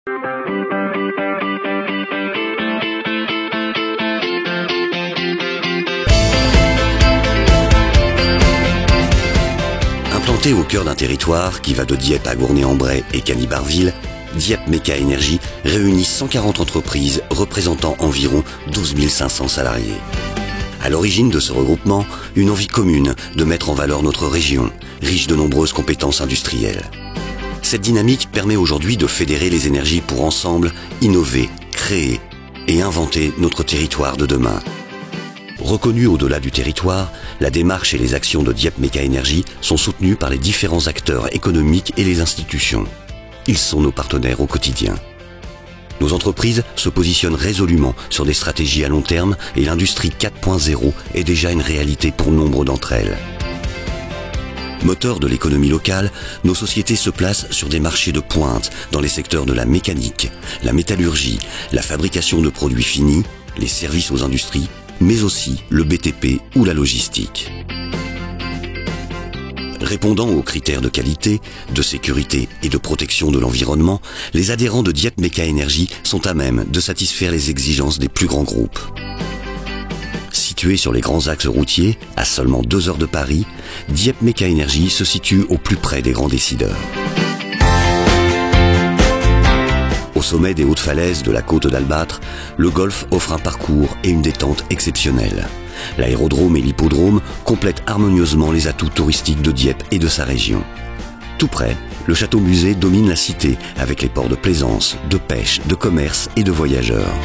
Implanté au cœur d'un territoire qui va de Dieppe à Gournay-en-Bray et Cany-Barville, Dieppe Méca Énergie réunit 140 entreprises représentant environ 12 500 salariés. À l'origine de ce regroupement, une envie commune de mettre en valeur notre région, riche de nombreuses compétences industrielles. Cette dynamique permet aujourd'hui de fédérer les énergies pour ensemble innover, créer et inventer notre territoire de demain. Reconnue au-delà du territoire, la démarche et les actions de Dieppe Méca Énergie sont soutenues par les différents acteurs économiques et les institutions. Ils sont nos partenaires au quotidien. Nos entreprises se positionnent résolument sur des stratégies à long terme et l'industrie 4.0 est déjà une réalité pour nombre d'entre elles. Moteur de l'économie locale, nos sociétés se placent sur des marchés de pointe dans les secteurs de la mécanique, la métallurgie, la fabrication de produits finis, les services aux industries, mais aussi le BTP ou la logistique. Répondant aux critères de qualité, de sécurité et de protection de l'environnement, les adhérents de Dieppe Méca Énergie sont à même de satisfaire les exigences des plus grands groupes. Situé sur les grands axes routiers, à seulement 2 heures de Paris, Dieppe Méca Énergie se situe au plus près des grands décideurs. Au sommet des hautes falaises de la côte d'Albâtre, le golfe offre un parcours et une détente exceptionnels. L'aérodrome et l'hippodrome complètent harmonieusement les atouts touristiques de Dieppe et de sa région. Tout près, le château-musée domine la cité avec les ports de plaisance, de pêche, de commerce et de voyageurs.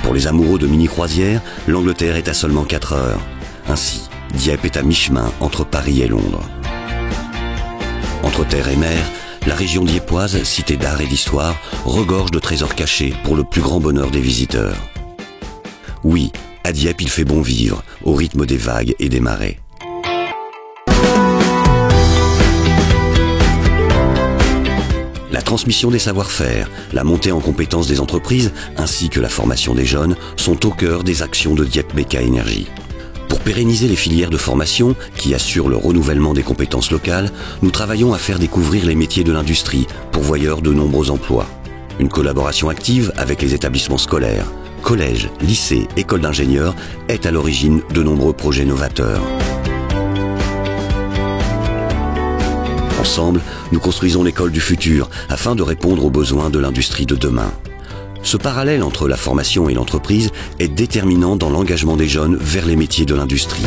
Pour les amoureux de mini-croisières, l'Angleterre est à seulement 4 heures. Ainsi, Dieppe est à mi-chemin entre Paris et Londres. Entre terre et mer, la région dieppoise, cité d'art et d'histoire, regorge de trésors cachés pour le plus grand bonheur des visiteurs. Oui, à Dieppe, il fait bon vivre, au rythme des vagues et des marées. La transmission des savoir-faire, la montée en compétences des entreprises, ainsi que la formation des jeunes, sont au cœur des actions de Dieppe Méca Énergie. Pour pérenniser les filières de formation qui assurent le renouvellement des compétences locales, nous travaillons à faire découvrir les métiers de l'industrie, pourvoyeurs de nombreux emplois. Une collaboration active avec les établissements scolaires, collèges, lycées, écoles d'ingénieurs est à l'origine de nombreux projets novateurs. Ensemble, nous construisons l'école du futur afin de répondre aux besoins de l'industrie de demain. Ce parallèle entre la formation et l'entreprise est déterminant dans l'engagement des jeunes vers les métiers de l'industrie.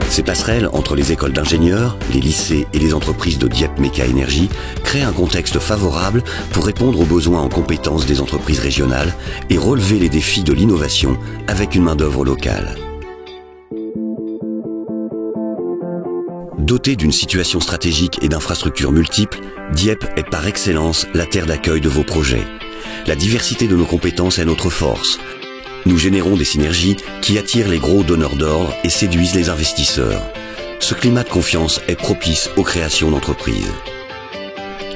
Ces passerelles entre les écoles d'ingénieurs, les lycées et les entreprises de Dieppe Méca Énergie créent un contexte favorable pour répondre aux besoins en compétences des entreprises régionales et relever les défis de l'innovation avec une main-d'œuvre locale. Dotée d'une situation stratégique et d'infrastructures multiples, Dieppe est par excellence la terre d'accueil de vos projets. La diversité de nos compétences est notre force. Nous générons des synergies qui attirent les gros donneurs d'ordre et séduisent les investisseurs. Ce climat de confiance est propice aux créations d'entreprises.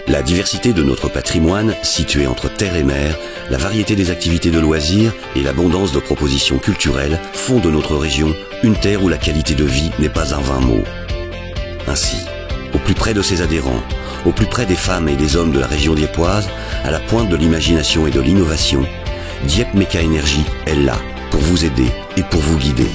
La diversité de notre patrimoine, situé entre terre et mer, la variété des activités de loisirs et l'abondance de propositions culturelles font de notre région une terre où la qualité de vie n'est pas un vain mot. Ainsi, au plus près de ses adhérents, au plus près des femmes et des hommes de la région dieppoise, à la pointe de l'imagination et de l'innovation, Dieppe Méca Énergie est là pour vous aider et pour vous guider.